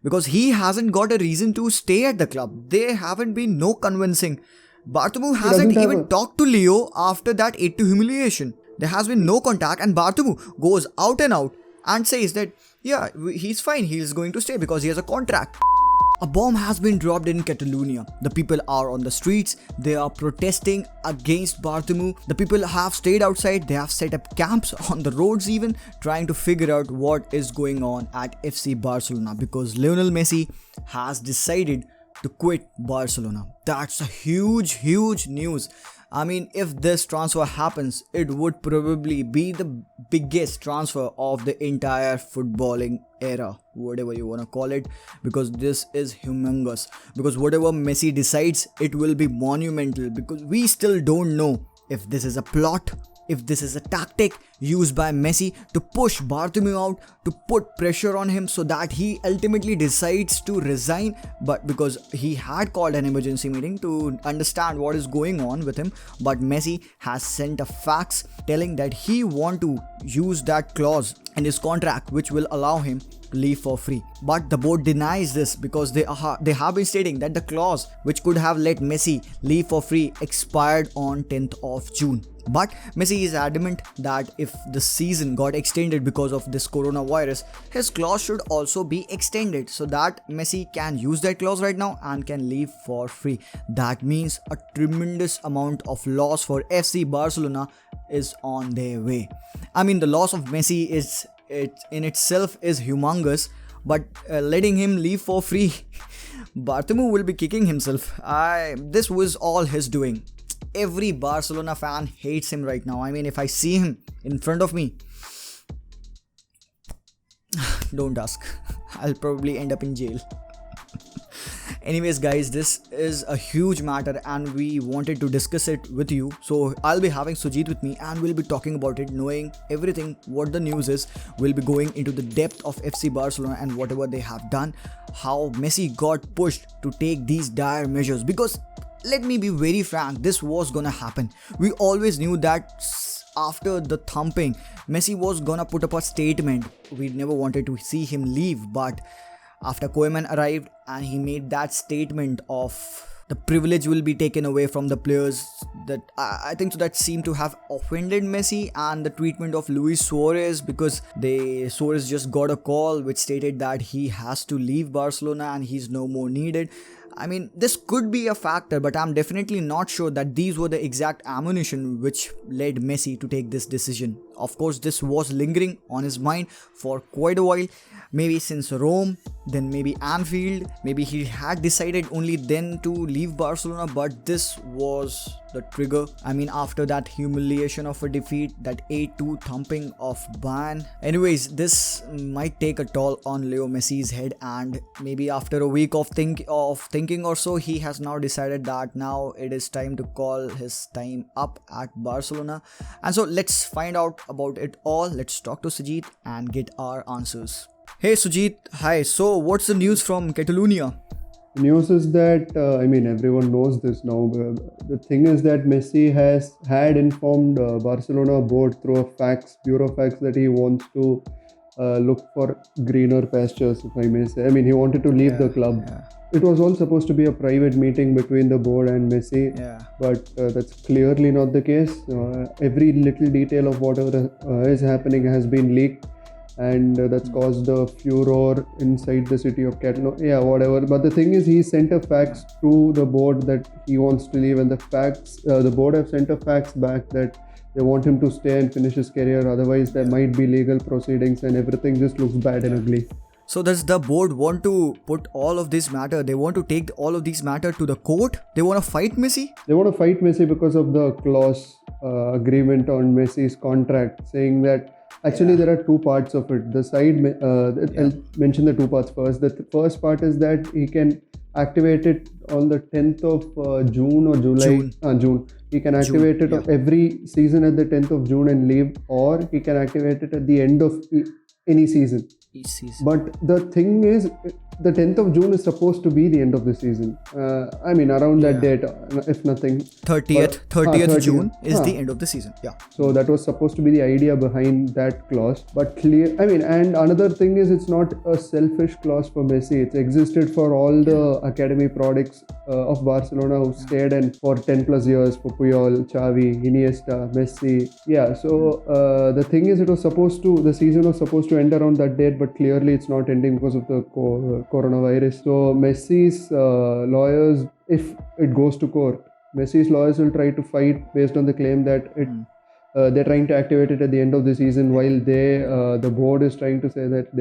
because he hasn't got a reason to stay at the club. There haven't been no convincing. Bartomeu He hasn't doesn't have even a talked to Leo after that 8-2 humiliation. There has been no contact, and Bartomeu goes out and out and says that, yeah, he's fine, he's going to stay because he has a contract. A bomb has been dropped in Catalonia. The people are on the streets. They are protesting against Bartomeu. The people have stayed outside. They have set up camps on the roads even, trying to figure out what is going on at FC Barcelona, because Lionel Messi has decided to quit Barcelona. That's a huge news. I mean, if this transfer happens, it would probably be the biggest transfer of the entire footballing era, whatever you want to call it, because this is humongous. Because whatever Messi decides, it will be monumental, because we still don't know if this is a plot, if this is a tactic used by Messi to push Bartomeu out, to put pressure on him so that he ultimately decides to resign. But because he had called an emergency meeting to understand what is going on with him, but Messi has sent a fax telling that he want to use that clause in his contract which will allow him to leave for free. But the board denies this, because they have been stating that the clause which could have let Messi leave for free expired on 10th of June. But Messi is adamant that if the season got extended because of this coronavirus, his clause should also be extended so that Messi can use that clause right now and can leave for free. That means a tremendous amount of loss for FC Barcelona is on their way. I mean, the loss of Messi in itself is humongous, but letting him leave for free, Bartomeu will be kicking himself. This was all his doing. Every Barcelona fan hates him right now. I mean, if I see him in front of me, don't ask. I'll probably end up in jail. Anyways guys, this is a huge matter and we wanted to discuss it with you. So I'll be having Sujith with me and we'll be talking about it, knowing everything, what the news is. We'll be going into the depth of FC Barcelona and whatever they have done, how Messi got pushed to take these dire measures. Because let me be very frank, this was gonna happen. We always knew that after the thumping, Messi was gonna put up a statement. We never wanted to see him leave, but after Koeman arrived and he made that statement of the privilege will be taken away from the players, that I think so that seemed to have offended Messi, and the treatment of Luis Suarez, because Suarez just got a call which stated that he has to leave Barcelona and he's no more needed. I mean, this could be a factor, but I'm definitely not sure that these were the exact ammunition which led Messi to take this decision. Of course, this was lingering on his mind for quite a while, maybe since Rome, then maybe Anfield, maybe he had decided only then to leave Barcelona, but this was the trigger. I mean, after that humiliation of a defeat, that 8-2 thumping of Bayern. Anyways, this might take a toll on Leo Messi's head, and maybe after a week of thinking or so, he has now decided that now it is time to call his time up at Barcelona. And so let's find out about it all. Let's talk to Sujith and get our answers. Hey Sujith, hi. So what's the news from Catalonia? The news is that, everyone knows this now. The thing is that Messi had informed Barcelona board through a bureau fax, that he wants to look for greener pastures, if I may say. I mean, he wanted to leave the club. Yeah. It was all supposed to be a private meeting between the board and Messi, but that's clearly not the case. Every little detail of whatever is happening has been leaked, and that's caused a furor inside the city of Catalonia. Yeah, whatever. But the thing is, he sent a fax to the board that he wants to leave, and the board have sent a fax back that they want him to stay and finish his career. Otherwise, there might be legal proceedings, and everything just looks bad and ugly. So does the board want to put all of this matter, they want to take all of these matter to the court? They want to fight Messi? They want to fight Messi because of the clause agreement on Messi's contract, saying that actually there are two parts of it. The side, I'll mention the two parts first. The first part is that he can activate it on the 10th of June or July. June. He can activate it every season at the 10th of June and leave, or he can activate it at the end of any season. each season. But the thing is, the 10th of June is supposed to be the end of the season. I mean, around that date, if nothing. 30th June is the end of the season. Yeah. So that was supposed to be the idea behind that clause. But and another thing is, it's not a selfish clause for Messi. It's existed for all the academy products of Barcelona who stayed in for 10 plus years, for Puyol, Xavi, Iniesta, Messi. Yeah, so the thing is, the season was supposed to end around that date, but clearly it's not ending because of the coronavirus. So Messi's lawyers, if it goes to court, Messi's lawyers will try to fight based on the claim that they're trying to activate it at the end of the season, while the board is trying to say that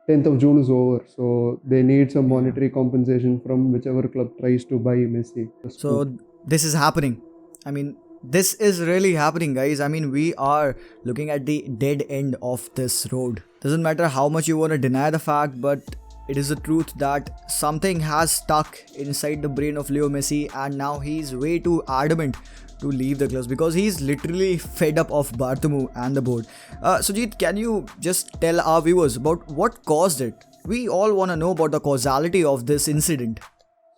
10th of June is over. So they need some monetary compensation from whichever club tries to buy Messi. So this is happening. I mean, this is really happening, guys. I mean, we are looking at the dead end of this road. Doesn't matter how much you want to deny the fact, but it is the truth that something has stuck inside the brain of Leo Messi, and now he's way too adamant to leave the club because he's literally fed up of Bartomeu and the board. Sujith, can you just tell our viewers about what caused it? We all want to know about the causality of this incident.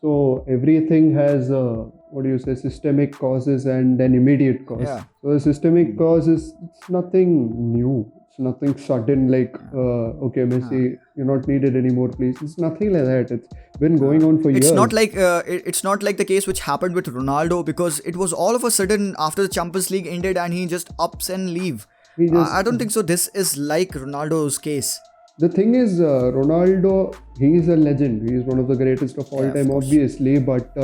So everything has systemic causes and then immediate cause. Yeah. So the systemic cause it's nothing new. It's nothing sudden like, okay, Messi, you're not needed anymore, please. It's nothing like that. It's been going on for years. It's not like it's not like the case which happened with Ronaldo, because it was all of a sudden after the Champions League ended and he just ups and leave. I don't think so. This is like Ronaldo's case. The thing is, Ronaldo, he's a legend. He's one of the greatest of all time, obviously, but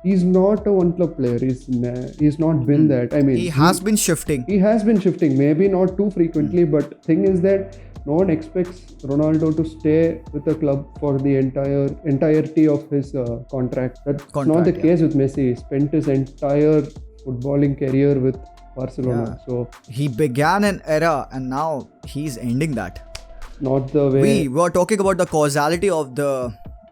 he's not a one-club player. He's not been that. I mean, he has been shifting. He has been shifting, maybe not too frequently, but thing is that no one expects Ronaldo to stay with the club for the entirety of his contract. That's not the case with Messi. He spent his entire footballing career with Barcelona. So he began an era and now he's ending that. Not the way we were talking about the causality of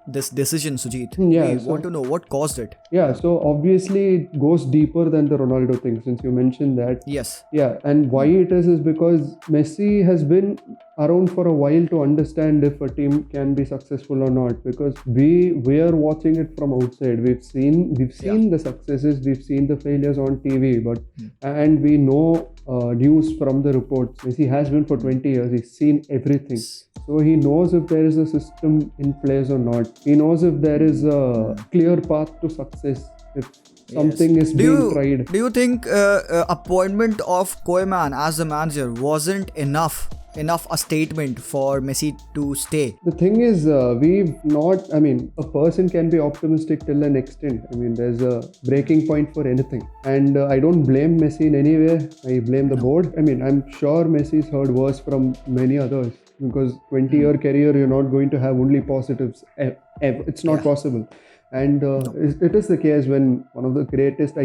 this decision, Sujith. We want to know what caused it. Yeah, so obviously it goes deeper than the Ronaldo thing, since you mentioned that. Yes. Yeah, and why it is because Messi has been around for a while to understand if a team can be successful or not, because we are watching it from outside. We've seen the successes, we've seen the failures on TV, but and we know news from the reports. Messi has been for 20 years. He's seen everything. So he knows if there is a system in place or not. He knows if there is a clear path to success, if something is being tried. Do you think appointment of Koeman as the manager wasn't enough a statement for Messi to stay? The thing is, a person can be optimistic till an extent. I mean, there's a breaking point for anything. And I don't blame Messi in any way. I blame the board. I mean, I'm sure Messi's heard worse from many others, because 20-year career, you're not going to have only positives. It's not possible. And it is the case when one of the greatest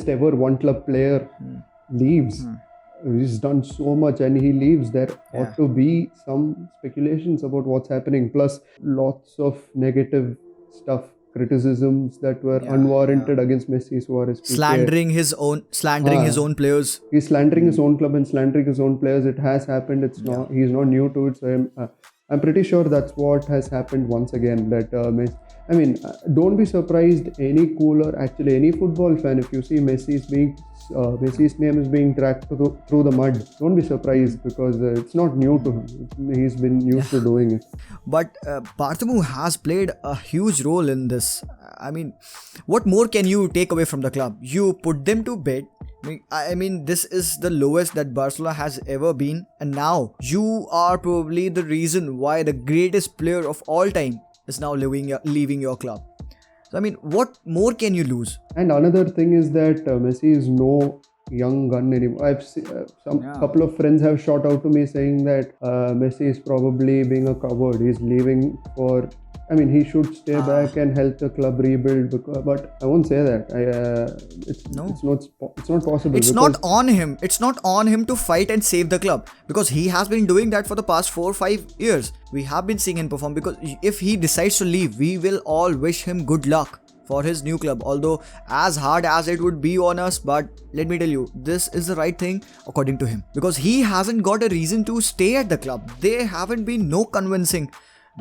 ever one-club player leaves. He's done so much and he leaves. There ought to be some speculations about what's happening, plus lots of negative stuff, criticisms that were unwarranted against Messi, Suarez, Piqué. Slandering his own players. He's slandering his own club and slandering his own players. It has happened. He's not new to it. So I'm pretty sure that's what has happened once again. That don't be surprised. Any football fan, if you see Messi's name is being dragged through the mud, don't be surprised, because it's not new to him. He's been used to doing it. But Bartomeu has played a huge role in this. I mean, what more can you take away from the club? You put them to bed. I mean, this is the lowest that Barcelona has ever been, and now you are probably the reason why the greatest player of all time is now leaving your club. So, I mean, what more can you lose? And another thing is that Messi is no young gun anymore. I've seen couple of friends have shot out to me saying that Messi is probably being a coward. He's leaving for... he should stay back and help the club rebuild. But I won't say that. It's not possible. It's not on him. It's not on him to fight and save the club, because he has been doing that for the past 4 or 5 years. We have been seeing him perform, because if he decides to leave, we will all wish him good luck for his new club. Although as hard as it would be on us, but let me tell you, this is the right thing according to him, because he hasn't got a reason to stay at the club. There haven't been no convincing.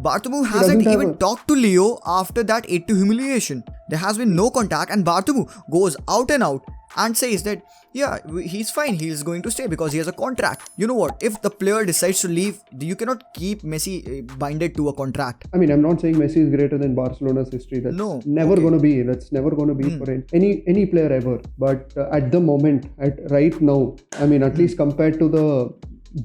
Bartomeu hasn't even talked to Leo after that 8-2 humiliation. There has been no contact, and Bartomeu goes out and out and says that yeah, he's fine, he's going to stay because he has a contract. You know what, if the player decides to leave, you cannot keep Messi binded to a contract. I mean, I'm not saying Messi is greater than Barcelona's history. That's never going to be. That's never going to be for any player ever. But at the moment, right now, I mean, at least compared to the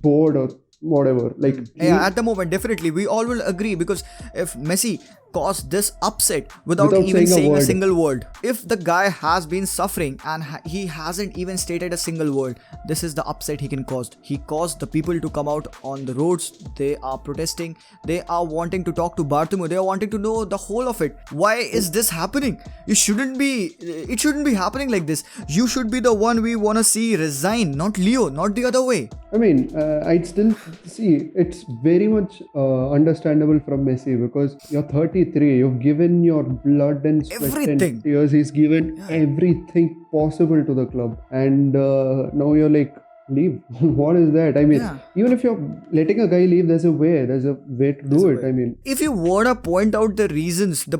board or whatever, like at the moment, definitely we all will agree, because if Messi caused this upset without even saying a single word, if the guy has been suffering and he hasn't even stated a single word, this is the upset he can cause. He caused the people to come out on the roads. They are protesting, they are wanting to talk to Bartomeu, they are wanting to know the whole of it. Why is this happening? It shouldn't be happening like this. You should be the one we want to see resign, not Leo, not the other way. I mean, I'd still see it's very much understandable from Messi, because you're 33, you've given your blood and sweat and tears. He's given everything possible to the club, and now you're like, leave. What is that? I mean, even if you're letting a guy leave, there's a way to do it. I mean, if you want to point out the reasons, the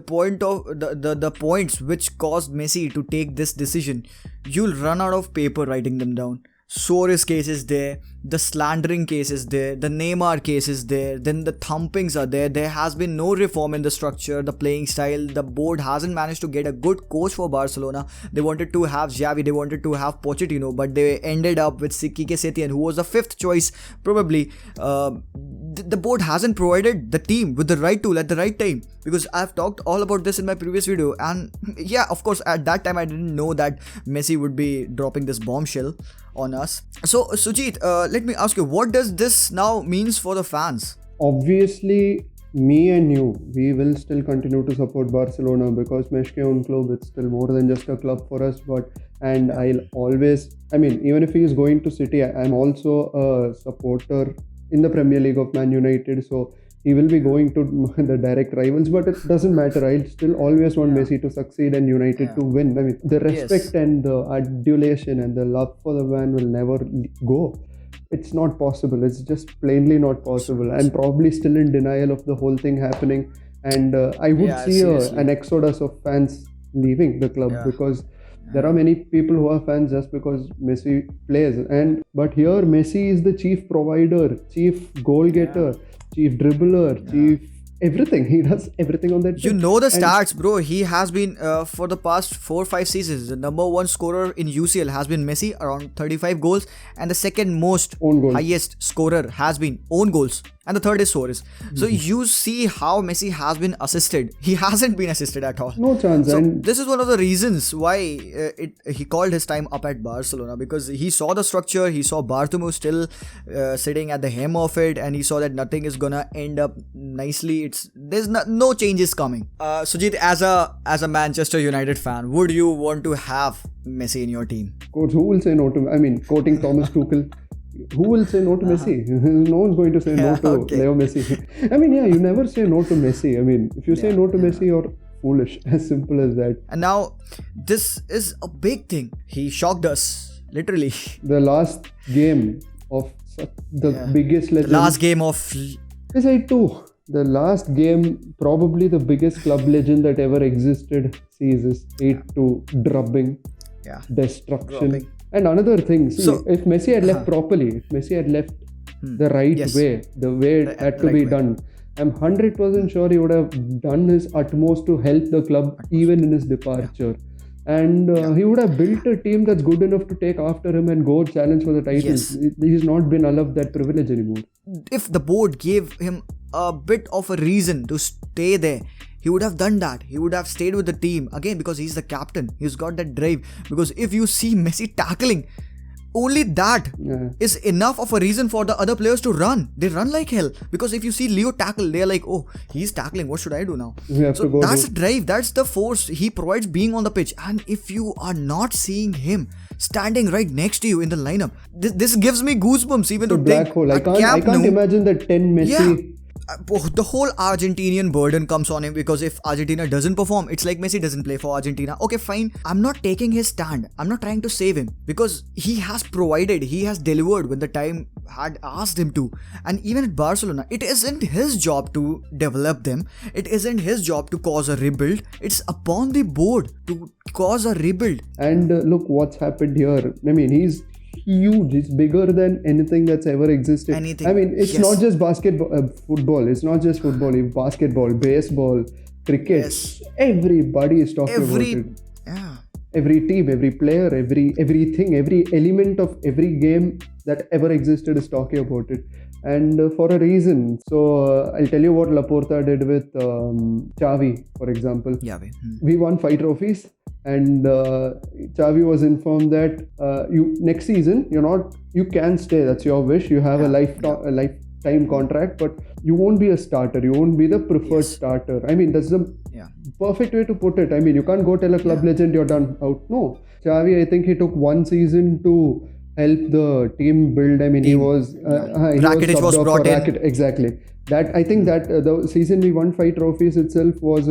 points which caused Messi to take this decision, you'll run out of paper writing them down. Suarez case is there, the slandering case is there, the Neymar case is there, then the thumpings are there. There has been no reform in the structure, the playing style. The board hasn't managed to get a good coach for Barcelona. They wanted to have Xavi, they wanted to have Pochettino, but they ended up with Quique Setien, who was the 5th choice probably. The board hasn't provided the team with the right tool at the right time, because I've talked all about this in my previous video, and yeah, of course at that time I didn't know that Messi would be dropping this bombshell on us. So Sujith, let me ask you, what does this now means for the fans? Obviously, me and you, we will still continue to support Barcelona, because Meshke own club, it's still more than just a club for us. And I'll always, I mean, even if he is going to City, I'm also a supporter in the Premier League of Man United, so he will be going to the direct rivals, but it doesn't matter. I'll still always want Messi to succeed and United to win. I mean, the respect and the adulation and the love for the man will never go. It's not possible. It's just plainly not possible. I'm probably still in denial of the whole thing happening, and I would see an exodus of fans leaving the club, because there are many people who are fans just because Messi plays. But here Messi is the chief provider, chief goal getter, chief dribbler, chief everything. He does everything on that. You know the stats, bro. He has been for the past 4-5 seasons, the number 1 scorer in UCL has been Messi, around 35 goals, and the second most highest scorer has been own goals, and the third is Suarez. So you see how Messi has been assisted. He hasn't been assisted at all. No chance. So this is one of the reasons why he called his time up at Barcelona, because he saw the structure, he saw Bartomeu still sitting at the helm of it, and he saw that nothing is gonna end up nicely. There's no changes coming. Sujith, as a Manchester United fan, would you want to have Messi in your team? Coach, who will say no to? I mean, quoting Thomas Tuchel. Who will say no to Messi? No one's going to say no to Leo Messi. I mean, you never say no to Messi. I mean, if you say no to Messi, you're foolish. As simple as that. And now, this is a big thing. He shocked us, literally. The last game of the biggest legend. The last game of... Yes, I too. The last game, probably the biggest club legend that ever existed, sees is 8-2 drubbing, destruction. And another thing, if Messi had left properly, if Messi had left the right way, the way it had to be done, I'm 100% sure he would have done his utmost to help the club even in his departure. And he would have built a team that's good enough to take after him and go challenge for the titles. He's not been allowed that privilege anymore. If the board gave him a bit of a reason to stay there, he would have done that. He would have stayed with the team again, because he's the captain. He's got that drive. Because if you see Messi tackling, only that is enough of a reason for the other players to run. They run like hell. Because if you see Leo tackle, they're like, oh, he's tackling, what should I do now? So that's the drive, that's the force he provides being on the pitch. And if you are not seeing him standing right next to you in the lineup, this gives me goosebumps even to black think. Hole. I can't imagine the 10 Messi. the whole Argentinian burden comes on him, because if Argentina doesn't perform, it's like Messi doesn't play for Argentina. Okay, fine. I'm not taking his stand. I'm not trying to save him, because he has provided, he has delivered when the time had asked him to. And even at Barcelona, it isn't his job to develop them. It isn't his job to cause a rebuild. It's upon the board to cause a rebuild. And look what's happened here. I mean, he's huge. It's bigger than anything that's ever existed. Anything. I mean, it's not just basketball, football. It's not just football. It's basketball, baseball, cricket. Everybody is talking about it. Yeah. Every team, every player, everything, every element of every game that ever existed is talking about it. And for a reason. So I'll tell you what Laporta did with Xavi, for example. We won 5 trophies. And Xavi was informed that next season you can stay. That's your wish. You have a lifetime contract, but you won't be a starter. You won't be the preferred starter. I mean, that's the perfect way to put it. I mean, you can't go tell a club legend you're done out. No, Xavi, I think he took 1 season to help the team build. I mean, he was Rakitic was brought in. Exactly. That I think that the season we won 5 trophies itself was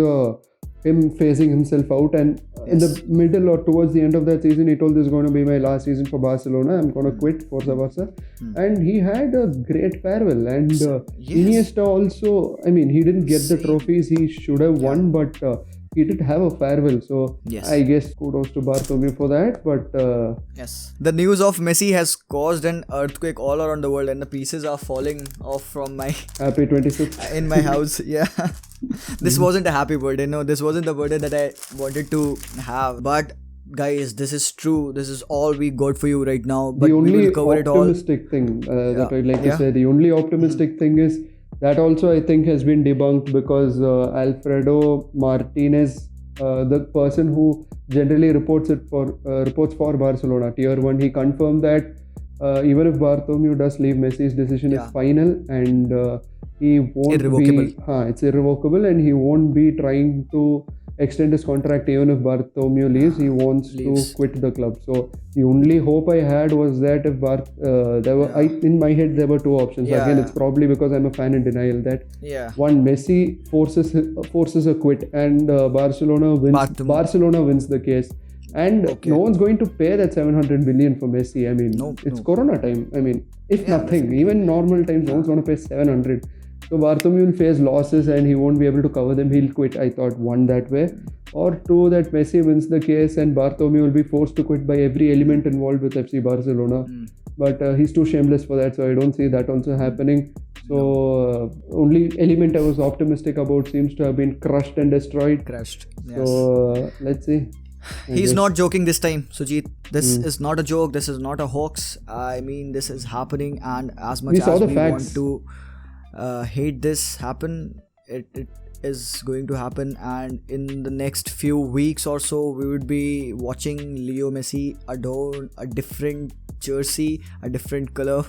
him phasing himself out, and in the middle or towards the end of that season he told, this is going to be my last season for Barcelona, I'm going to quit for Barca. And he had a great farewell. And Iniesta also, I mean, he didn't get the trophies he should have won, but he did have a farewell. So I guess kudos to Bartomeu for that. But the news of Messi has caused an earthquake all around the world, and the pieces are falling off from my happy 26th in my house. This wasn't a happy birthday. No, this wasn't the birthday that I wanted to have. But guys, this is true. This is all we got for you right now. But the only we will cover it all. Optimistic thing that I'd like to say, the only optimistic thing is that also I think has been debunked, because Alfredo Martinez, the person who generally reports for Barcelona, Tier 1, he confirmed that even if Bartomeu does leave, Messi's decision is final, and he won't it's irrevocable, and he won't be trying to extend his contract even if Bartomeu leaves. He wants to quit the club. So the only hope I had was that if in my head there were 2 options. Again, it's probably because I'm a fan in denial that one, Messi forces a quit, and Barcelona wins the case. And no one's going to pay that 700 million for Messi. I mean, it's Corona time. I mean, if nothing, even normal times, no one's going to pay 700. So Bartomeu will face losses and he won't be able to cover them. He'll quit. I thought 1 that way. Or 2, that Messi wins the case and Bartomeu will be forced to quit by every element involved with FC Barcelona. But he's too shameless for that, so I don't see that also happening. So only element I was optimistic about seems to have been crushed and destroyed. So let's see. He's not joking this time, Sujith. This is not a joke. This is not a hoax. I mean, this is happening, and as much as we want to hate this happen, it is going to happen. And in the next few weeks or so, we would be watching Leo Messi adorn a different jersey, a different color.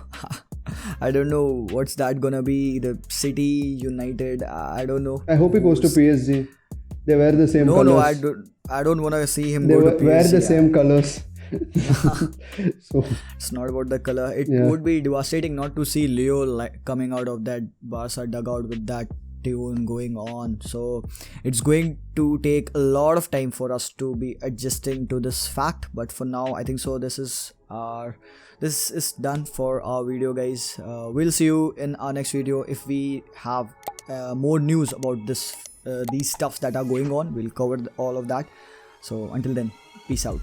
I don't know what's that gonna be. The City, United, I don't know. I hope he goes to PSG. They wear the same colors. No, I don't want to see him go to PSG. They wear the same colors. So it's not about the color. It would be devastating not to see Leo coming out of that Barca dugout with that tune going on. So it's going to take a lot of time for us to be adjusting to this fact. But for now, I think so. This is done for our video, guys. We'll see you in our next video. If we have more news about these stuffs that are going on, we'll cover all of that. So until then, peace out.